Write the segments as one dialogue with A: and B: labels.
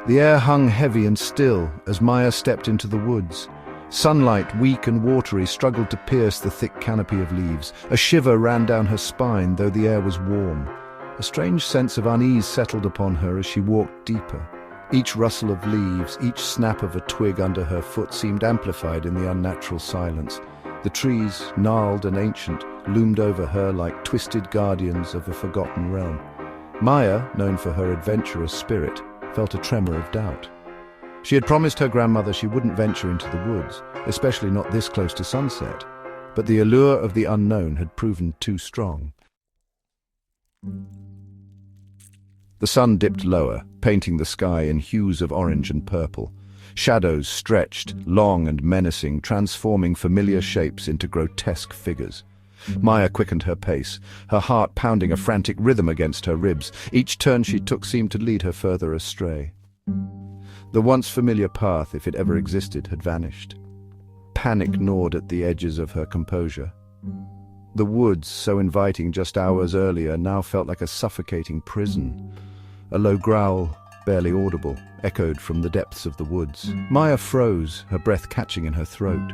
A: The air hung heavy and still as Maya stepped into the woods. Sunlight, weak and watery, struggled to pierce the thick canopy of leaves. A shiver ran down her spine, though the air was warm. A strange sense of unease settled upon her as she walked deeper. Each rustle of leaves, each snap of a twig under her foot seemed amplified in the unnatural silence. The trees, gnarled and ancient, loomed over her like twisted guardians of a forgotten realm. Maya, known for her adventurous spirit, felt a tremor of doubt. She had promised her grandmother she wouldn't venture into the woods, especially not this close to sunset, but the allure of the unknown had proven too strong. The sun dipped lower, painting the sky in hues of orange and purple. Shadows stretched, long and menacing, transforming familiar shapes into grotesque figures. Maya quickened her pace, her heart pounding a frantic rhythm against her ribs. Each turn she took seemed to lead her further astray. The once familiar path, if it ever existed, had vanished. Panic gnawed at the edges of her composure. The woods, so inviting just hours earlier, now felt like a suffocating prison. A low growl, barely audible, echoed from the depths of the woods. Maya froze, her breath catching in her throat.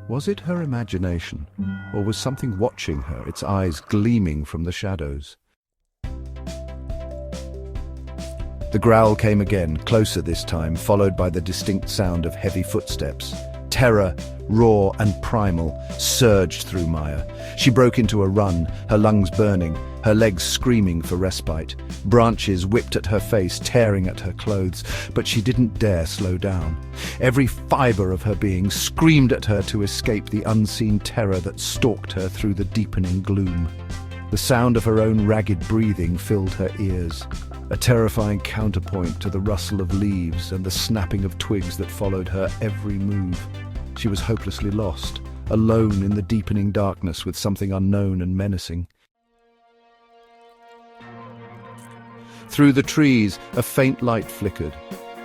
A: Was it her imagination, or was something watching her, its eyes gleaming from the shadows? The growl came again, closer this time, followed by the distinct sound of heavy footsteps. Terror, raw and primal, surged through Maya. She broke into a run, her lungs burning, her legs screaming for respite. Branches whipped at her face, tearing at her clothes, but she didn't dare slow down. Every fiber of her being screamed at her to escape the unseen terror that stalked her through the deepening gloom. The sound of her own ragged breathing filled her ears, a terrifying counterpoint to the rustle of leaves and the snapping of twigs that followed her every move. She was hopelessly lost, alone in the deepening darkness with something unknown and menacing. Through the trees, a faint light flickered.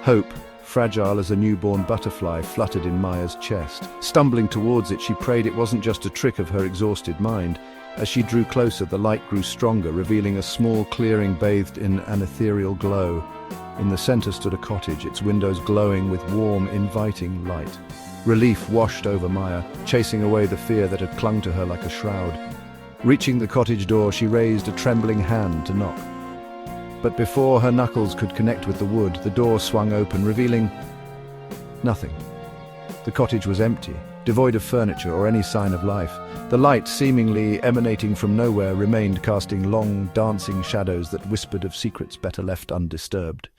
A: Hope, fragile as a newborn butterfly, fluttered in Maya's chest. Stumbling towards it, she prayed it wasn't just a trick of her exhausted mind. As she drew closer, the light grew stronger, revealing a small clearing bathed in an ethereal glow. In the center stood a cottage, its windows glowing with warm, inviting light. Relief washed over Maya, chasing away the fear that had clung to her like a shroud. Reaching the cottage door, she raised a trembling hand to knock. But before her knuckles could connect with the wood, the door swung open, revealing nothing. The cottage was empty, devoid of furniture or any sign of life. The light, seemingly emanating from nowhere, remained, casting long, dancing shadows that whispered of secrets better left undisturbed.